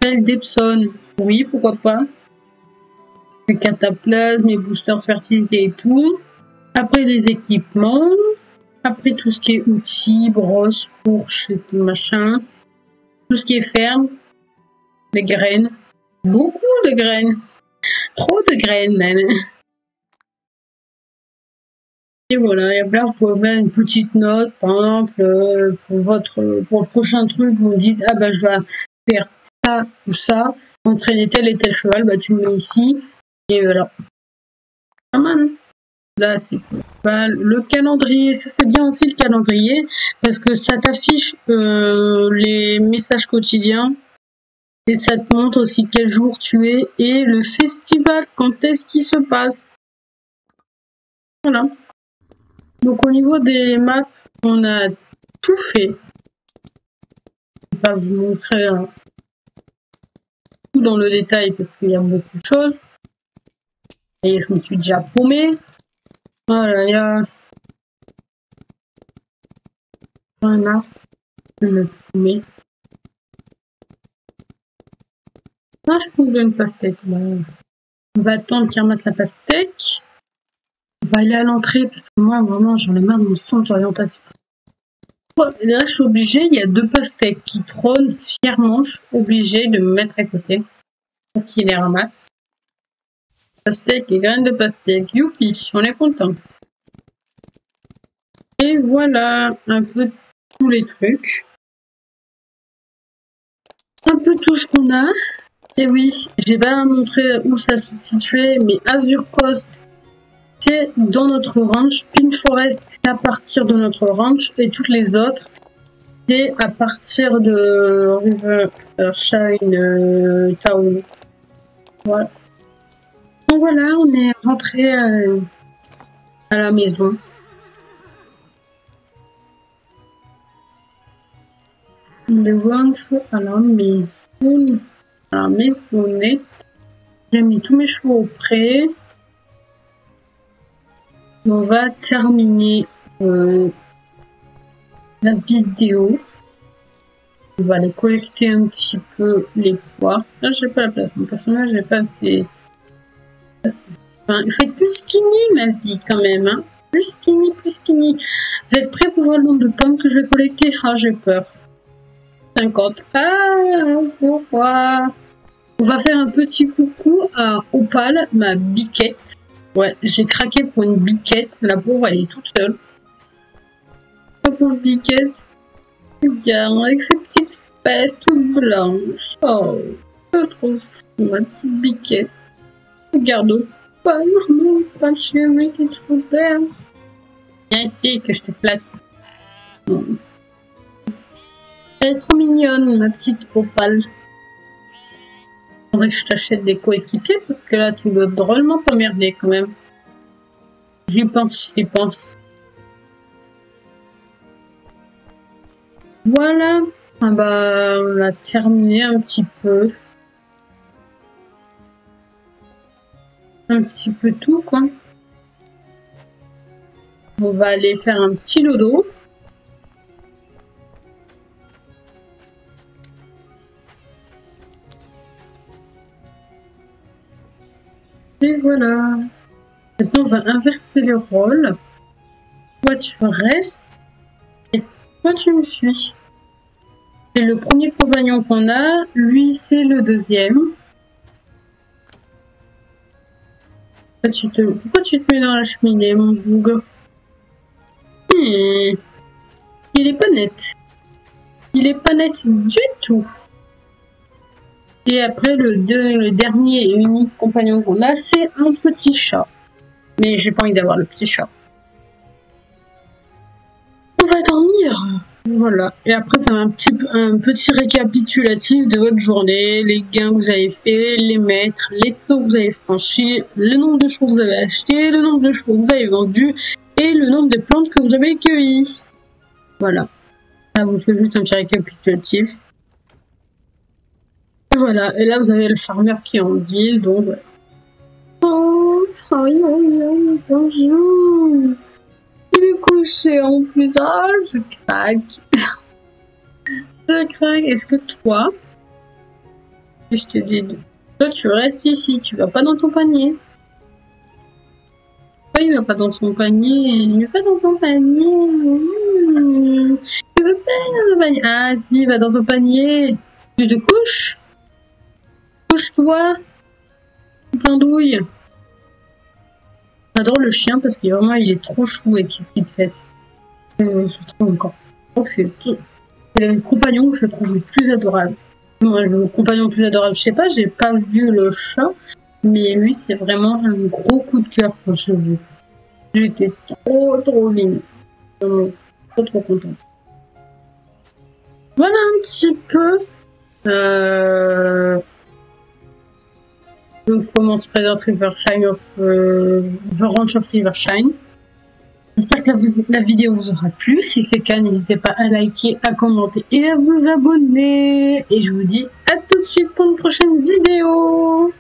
Speaker 1: Sel d'Epsom, oui, pourquoi pas. Les cataplasmes, les boosters fertilité et tout. Après, les équipements. Après, tout ce qui est outils, brosses, fourches et tout machin. Tout ce qui est ferme. Les graines. Beaucoup de graines. Trop de graines, même. Et voilà, et après, vous pouvez mettre une petite note, par exemple, pour le prochain truc, vous me dites, ah bah, je vais faire ça ou ça, entraîner tel et tel cheval, bah, tu le mets ici, et voilà. Pas mal. Là, c'est le calendrier, ça c'est bien aussi le calendrier, parce que ça t'affiche les messages quotidiens, et ça te montre aussi quel jour tu es, et le festival, quand est-ce qu'il se passe. Voilà. Donc au niveau des maps, on a tout fait. Je ne vais pas vous montrer tout dans le détail parce qu'il y a beaucoup de choses. Et je me suis déjà paumée. Voilà, il y a un arbre. Je me paumée. Ah, je trouve une pastèque. On va attendre qu'il ramasse la pastèque. On va aller à l'entrée parce que moi, vraiment, j'en ai marre de mon sens d'orientation. Là, je suis obligée, il y a 2 pastèques qui trônent fièrement. Je suis obligée de me mettre à côté pour qu'ils les ramassent. Pastèque et graines de pastèque. Youpi, on est content. Et voilà un peu tous les trucs. Un peu tout ce qu'on a. Et oui, j'ai pas montré où ça se situait, mais Azure Coast, c'est dans notre ranch. Pink Forest, c'est à partir de notre ranch. Et toutes les autres, c'est à partir de Riverside Town. Voilà. Donc voilà, on est rentré à la maison. Le ranch à la maison. À la maisonnette. J'ai mis tous mes chevaux au pré. On va terminer la vidéo. On va aller collecter un petit peu les pois. Là, j'ai pas la place. Mon personnage n'est pas assez... Enfin, il faut être plus skinny, ma vie, quand même. Hein. Plus skinny, plus skinny. Vous êtes prêts pour voir le nombre de pommes que je vais collecter? Ah, j'ai peur. 50. Ah, pourquoi? On va faire un petit coucou à Opal, ma biquette. Ouais, j'ai craqué pour une biquette. La pauvre, elle est toute seule. La pauvre biquette. Regarde, avec ses petites fesses toutes blanches. Oh, je trouve ma petite biquette. Regarde Opal, mon Opal chérie, t'es trop belle. Viens ici, que je te flatte. Elle est trop mignonne, ma petite Opal. Faudrait que je t'achète des coéquipiers parce que là, tu dois drôlement t'emmerder quand même. J'y pense, j'y pense. Voilà. Ah bah, on a terminé un petit peu. Un petit peu tout, quoi. On va aller faire un petit dodo. Et voilà. Maintenant, on va inverser les rôles. Toi, tu restes. Et toi, tu me suis. C'est le premier compagnon qu'on a. Lui, c'est le deuxième. Pourquoi tu te mets dans la cheminée, mon boug? Il est pas net. Il est pas net du tout. Et après, le dernier et unique compagnon qu'on a, c'est un petit chat. Mais j'ai pas envie d'avoir le petit chat. On va dormir. Voilà. Et après, c'est un petit récapitulatif de votre journée, les gains que vous avez fait, les mètres, les sauts que vous avez franchis, le nombre de chevaux que vous avez achetés, le nombre de chevaux que vous avez vendus et le nombre de plantes que vous avez cueillies. Voilà. Ça vous fait juste un petit récapitulatif. Et voilà. Et là, vous avez le farmer qui est en ville, donc... Oh, bonjour. Il est couché en plus. Ah, je craque. Je craque. Est-ce que toi, je te dis, toi tu restes ici, tu vas pas dans ton panier. Pourquoi il va pas dans son panier? Il va pas dans son panier. Il veut pas dans son panier. Ah si, il va dans son panier. Tu te couches? Couche-toi. Plein douille. J'adore le chien parce qu'il il est trop chou avec ses petites fesses. Je trouve encore. Je crois que c'est le compagnon que je trouve le plus adorable. Moi, le compagnon le plus adorable, je sais pas, j'ai pas vu le chat, mais lui, c'est vraiment un gros coup de cœur quand je l'ai vu. J'étais trop mignonne. Trop contente. Voilà un petit peu. Donc, comment se présente Rivershine The Ranch of Rivershine. J'espère que la vidéo vous aura plu. Si c'est le cas, n'hésitez pas à liker, à commenter et à vous abonner. Et je vous dis à tout de suite pour une prochaine vidéo.